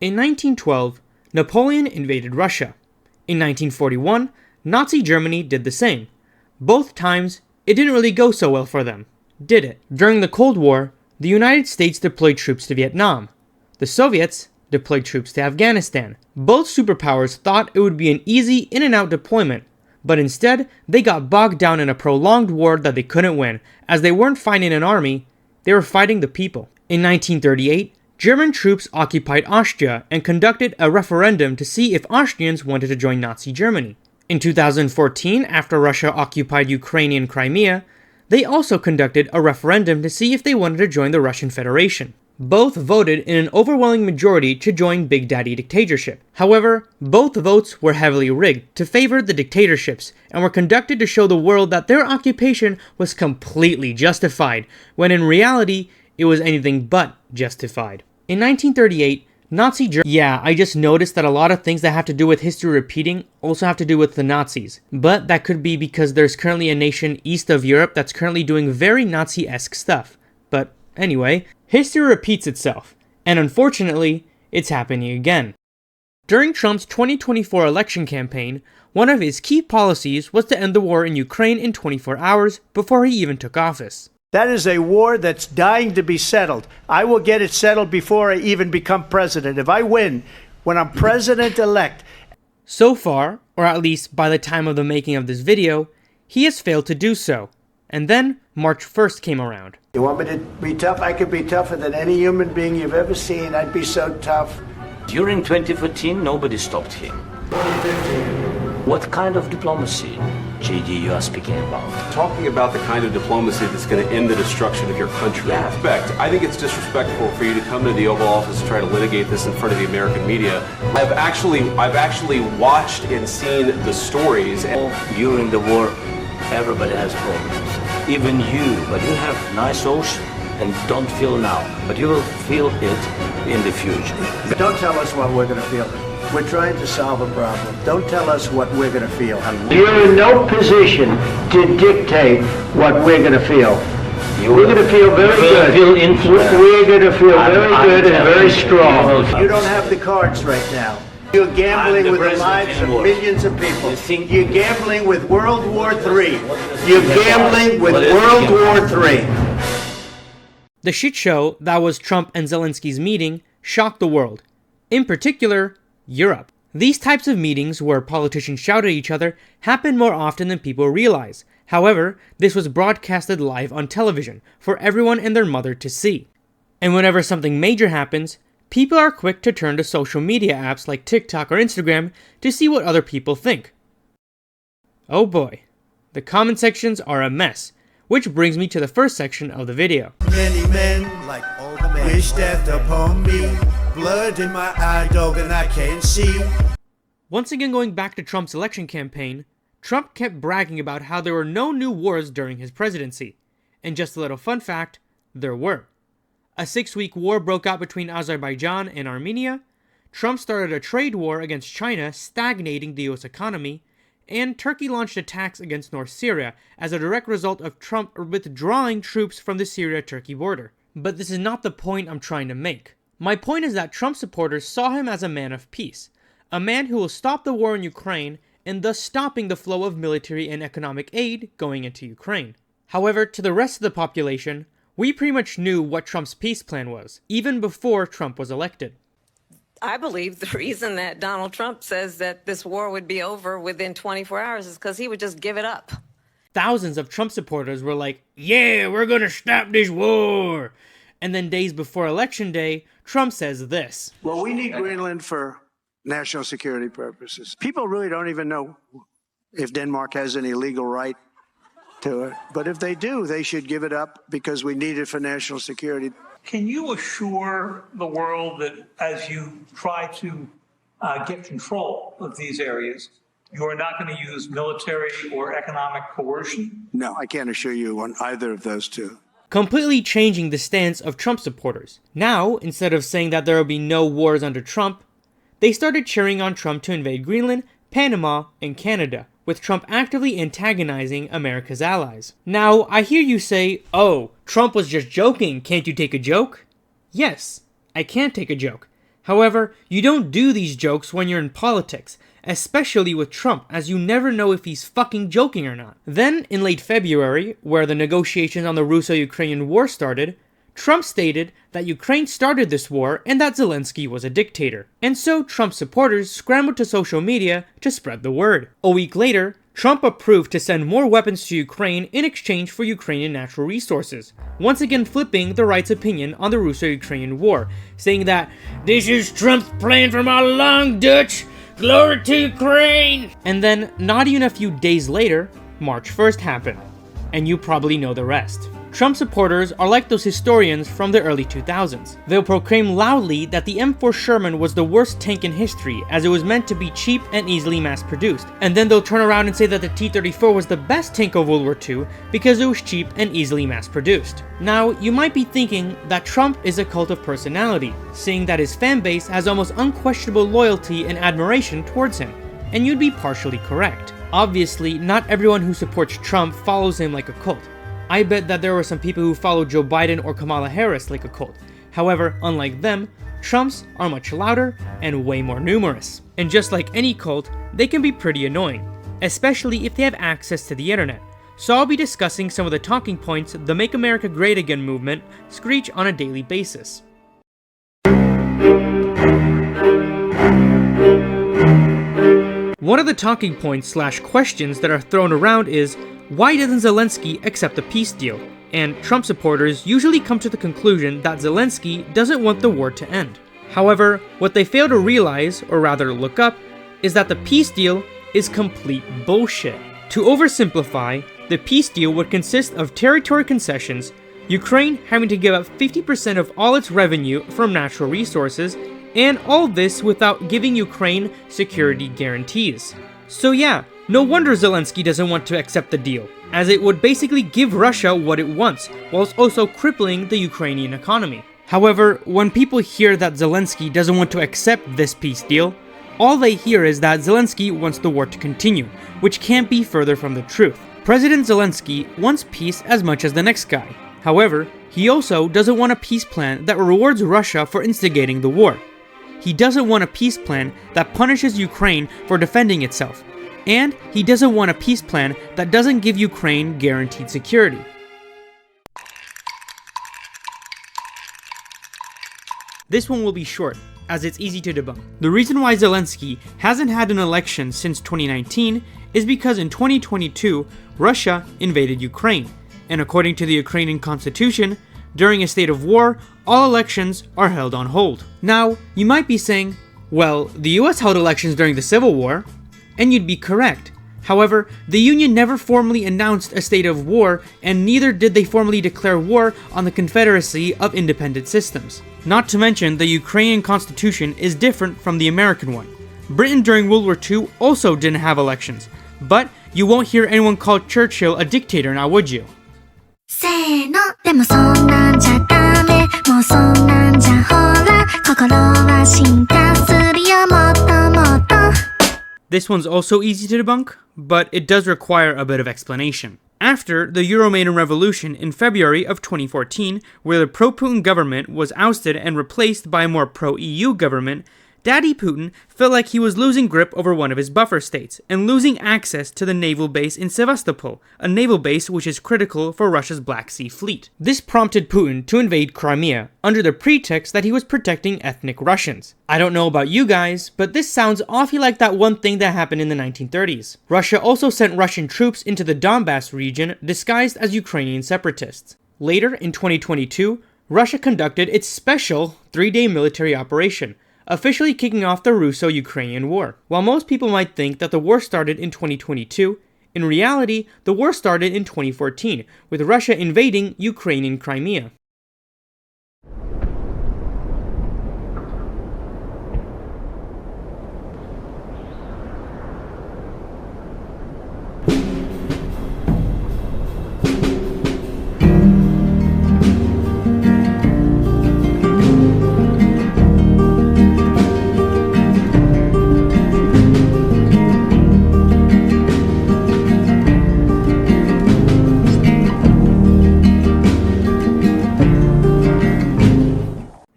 In 1912, Napoleon invaded Russia. In 1941, Nazi Germany did the same. Both times, it didn't really go so well for them, did it? During the Cold War, the United States deployed troops to Vietnam. The Soviets deployed troops to Afghanistan. Both superpowers thought it would be an easy in-and-out deployment, but instead, they got bogged down in a prolonged war that they couldn't win, as they weren't fighting an army, they were fighting the people. In 1938, German troops occupied Austria and conducted a referendum to see if Austrians wanted to join Nazi Germany. In 2014, after Russia occupied Ukrainian Crimea, they also conducted a referendum to see if they wanted to join the Russian Federation. Both voted in an overwhelming majority to join Big Daddy dictatorship. However, both votes were heavily rigged to favor the dictatorships and were conducted to show the world that their occupation was completely justified, when in reality, it was anything but justified. In 1938, Nazi Germany... Yeah, I just noticed that a lot of things that have to do with history repeating also have to do with the Nazis. But that could be because there's currently a nation east of Europe that's currently doing very Nazi-esque stuff. But anyway, history repeats itself, and unfortunately, it's happening again. During Trump's 2024 election campaign, one of his key policies was to end the war in Ukraine in 24 hours before he even took office. That is a war that's dying to be settled. I will get it settled before I even become president. If I win, when I'm president-elect. So far, or at least by the time of the making of this video, he has failed to do so. And then, March 1st came around. You want me to be tough? I could be tougher than any human being you've ever seen. I'd be so tough. During 2014, nobody stopped him. 2015. What kind of diplomacy, JD, you are speaking about? Talking about the kind of diplomacy that's going to end the destruction of your country. Yeah. I think it's disrespectful for you to come to the Oval Office and try to litigate this in front of the American media. I've actually watched and seen the stories. During the war, everybody has problems. Even you, but you have nice ocean and don't feel now, but you will feel it in the future. Don't tell us what we're going to feel. We're trying to solve a problem. Don't tell us what we're going to feel. You're in no position to dictate what we're going to feel. We're going to feel very good. We're going to feel very good and very strong. You don't have the cards right now. You're gambling with the lives of millions of people. You're gambling with World War III. You're gambling with World War III. The shit show that was Trump and Zelensky's meeting shocked the world. In particular, Europe. These types of meetings where politicians shout at each other happen more often than people realize. However, this was broadcasted live on television for everyone and their mother to see. And whenever something major happens, people are quick to turn to social media apps like TikTok or Instagram to see what other people think. Oh boy, the comment sections are a mess, which brings me to the first section of the video. Many men, like all the men, wish death upon me. Blood in my eye, dog, and I can't see. Once again, going back to Trump's election campaign, Trump kept bragging about how there were no new wars during his presidency. And just a little fun fact, there were. A 6-week war broke out between Azerbaijan and Armenia. Trump started a trade war against China, stagnating the US economy. And Turkey launched attacks against North Syria as a direct result of Trump withdrawing troops from the Syria-Turkey border. But this is not the point I'm trying to make. My point is that Trump supporters saw him as a man of peace, a man who will stop the war in Ukraine and thus stopping the flow of military and economic aid going into Ukraine. However, to the rest of the population, we pretty much knew what Trump's peace plan was, even before Trump was elected. I believe the reason that Donald Trump says that this war would be over within 24 hours is because he would just give it up. Thousands of Trump supporters were like, yeah, we're gonna stop this war. And then days before Election Day, Trump says this. Well, we need Greenland for national security purposes. People really don't even know if Denmark has any legal right to it. But if they do, they should give it up because we need it for national security. Can you assure the world that as you try to get control of these areas, you are not going to use military or economic coercion? No, I can't assure you on either of those two. Completely changing the stance of Trump supporters. Now, instead of saying that there will be no wars under Trump, they started cheering on Trump to invade Greenland, Panama, and Canada, with Trump actively antagonizing America's allies. Now, I hear you say, oh, Trump was just joking, can't you take a joke? Yes, I can take a joke. However, you don't do these jokes when you're in politics, especially with Trump, as you never know if he's fucking joking or not. Then, in late February, where the negotiations on the Russo-Ukrainian war started, Trump stated that Ukraine started this war and that Zelensky was a dictator. And so Trump supporters scrambled to social media to spread the word. A week later, Trump approved to send more weapons to Ukraine in exchange for Ukrainian natural resources, once again flipping the right's opinion on the Russo-Ukrainian war, saying that, "This is Trump's plan from all along, Dutch! Glory to Ukraine!" And then, not even a few days later, March 1st happened. And you probably know the rest. Trump supporters are like those historians from the early 2000s. They'll proclaim loudly that the M4 Sherman was the worst tank in history as it was meant to be cheap and easily mass-produced. And then they'll turn around and say that the T-34 was the best tank of World War II because it was cheap and easily mass-produced. Now, you might be thinking that Trump is a cult of personality, seeing that his fan base has almost unquestionable loyalty and admiration towards him. And you'd be partially correct. Obviously, not everyone who supports Trump follows him like a cult. I bet that there were some people who followed Joe Biden or Kamala Harris like a cult. However, unlike them, Trumps are much louder and way more numerous. And just like any cult, they can be pretty annoying, especially if they have access to the internet. So I'll be discussing some of the talking points the Make America Great Again movement screech on a daily basis. One of the talking points / questions that are thrown around is, why doesn't Zelensky accept a peace deal? And Trump supporters usually come to the conclusion that Zelensky doesn't want the war to end. However, what they fail to realize, or rather look up, is that the peace deal is complete bullshit. To oversimplify, the peace deal would consist of territory concessions, Ukraine having to give up 50% of all its revenue from natural resources, and all this without giving Ukraine security guarantees. So yeah, no wonder Zelensky doesn't want to accept the deal, as it would basically give Russia what it wants, whilst also crippling the Ukrainian economy. However, when people hear that Zelensky doesn't want to accept this peace deal, all they hear is that Zelensky wants the war to continue, which can't be further from the truth. President Zelensky wants peace as much as the next guy. However, he also doesn't want a peace plan that rewards Russia for instigating the war. He doesn't want a peace plan that punishes Ukraine for defending itself. And he doesn't want a peace plan that doesn't give Ukraine guaranteed security. This one will be short, as it's easy to debunk. The reason why Zelensky hasn't had an election since 2019 is because in 2022, Russia invaded Ukraine. And according to the Ukrainian constitution, during a state of war, all elections are held on hold. Now, you might be saying, well, the US held elections during the Civil War, and you'd be correct. However, the Union never formally announced a state of war, and neither did they formally declare war on the Confederacy of Independent Systems. Not to mention, the Ukrainian constitution is different from the American one. Britain during World War II also didn't have elections, but you won't hear anyone call Churchill a dictator now, would you? This one's also easy to debunk, but it does require a bit of explanation. After the Euromaidan Revolution in February of 2014, where the pro-Putin government was ousted and replaced by a more pro-EU government, Daddy Putin felt like he was losing grip over one of his buffer states, and losing access to the naval base in Sevastopol, a naval base which is critical for Russia's Black Sea Fleet. This prompted Putin to invade Crimea, under the pretext that he was protecting ethnic Russians. I don't know about you guys, but this sounds awfully like that one thing that happened in the 1930s. Russia also sent Russian troops into the Donbass region disguised as Ukrainian separatists. Later, in 2022, Russia conducted its special 3-day military operation, officially kicking off the Russo-Ukrainian war. While most people might think that the war started in 2022, in reality, the war started in 2014, with Russia invading Ukrainian Crimea.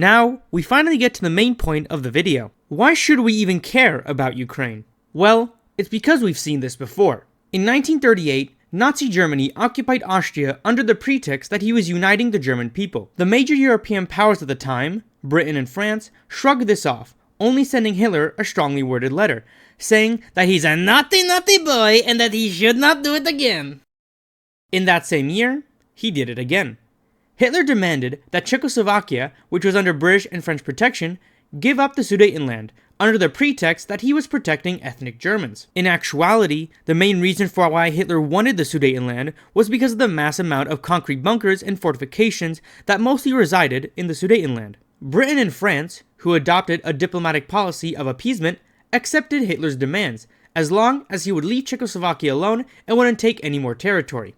Now, we finally get to the main point of the video. Why should we even care about Ukraine? Well, it's because we've seen this before. In 1938, Nazi Germany occupied Austria under the pretext that he was uniting the German people. The major European powers at the time, Britain and France, shrugged this off, only sending Hitler a strongly worded letter, saying that he's a naughty, naughty boy and that he should not do it again. In that same year, he did it again. Hitler demanded that Czechoslovakia, which was under British and French protection, give up the Sudetenland, under the pretext that he was protecting ethnic Germans. In actuality, the main reason for why Hitler wanted the Sudetenland was because of the mass amount of concrete bunkers and fortifications that mostly resided in the Sudetenland. Britain and France, who adopted a diplomatic policy of appeasement, accepted Hitler's demands, as long as he would leave Czechoslovakia alone and wouldn't take any more territory.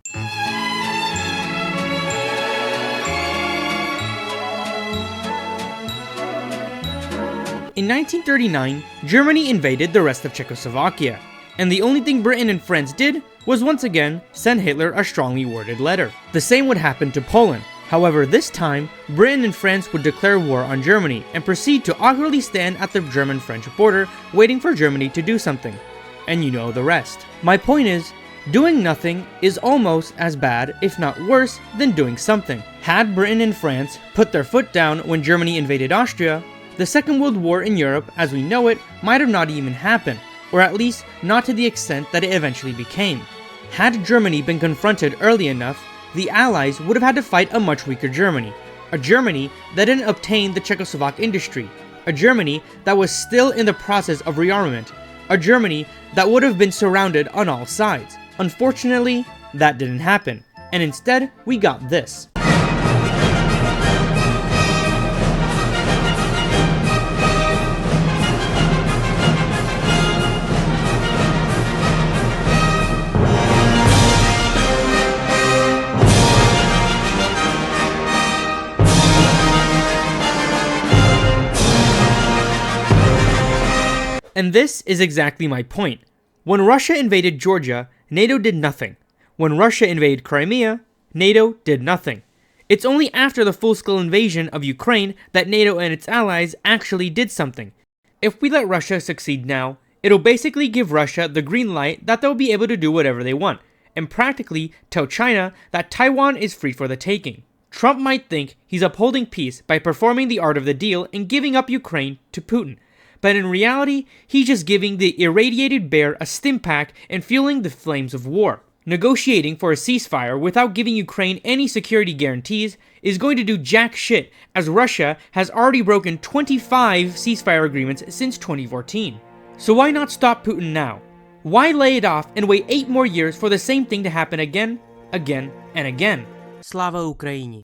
In 1939, Germany invaded the rest of Czechoslovakia, and the only thing Britain and France did was once again send Hitler a strongly worded letter. The same would happen to Poland. However, this time, Britain and France would declare war on Germany and proceed to awkwardly stand at the German-French border waiting for Germany to do something. And you know the rest. My point is, doing nothing is almost as bad, if not worse, than doing something. Had Britain and France put their foot down when Germany invaded Austria, the Second World War in Europe as we know it might have not even happened, or at least not to the extent that it eventually became. Had Germany been confronted early enough, the Allies would have had to fight a much weaker Germany, a Germany that didn't obtain the Czechoslovak industry, a Germany that was still in the process of rearmament, a Germany that would have been surrounded on all sides. Unfortunately, that didn't happen, and instead we got this. And this is exactly my point. When Russia invaded Georgia, NATO did nothing. When Russia invaded Crimea, NATO did nothing. It's only after the full-scale invasion of Ukraine that NATO and its allies actually did something. If we let Russia succeed now, it'll basically give Russia the green light that they'll be able to do whatever they want, and practically tell China that Taiwan is free for the taking. Trump might think he's upholding peace by performing the art of the deal and giving up Ukraine to Putin. But in reality, he's just giving the irradiated bear a stim pack and fueling the flames of war. Negotiating for a ceasefire without giving Ukraine any security guarantees is going to do jack shit, as Russia has already broken 25 ceasefire agreements since 2014. So why not stop Putin now? Why lay it off and wait 8 more years for the same thing to happen again, and again? Slava Ukraini.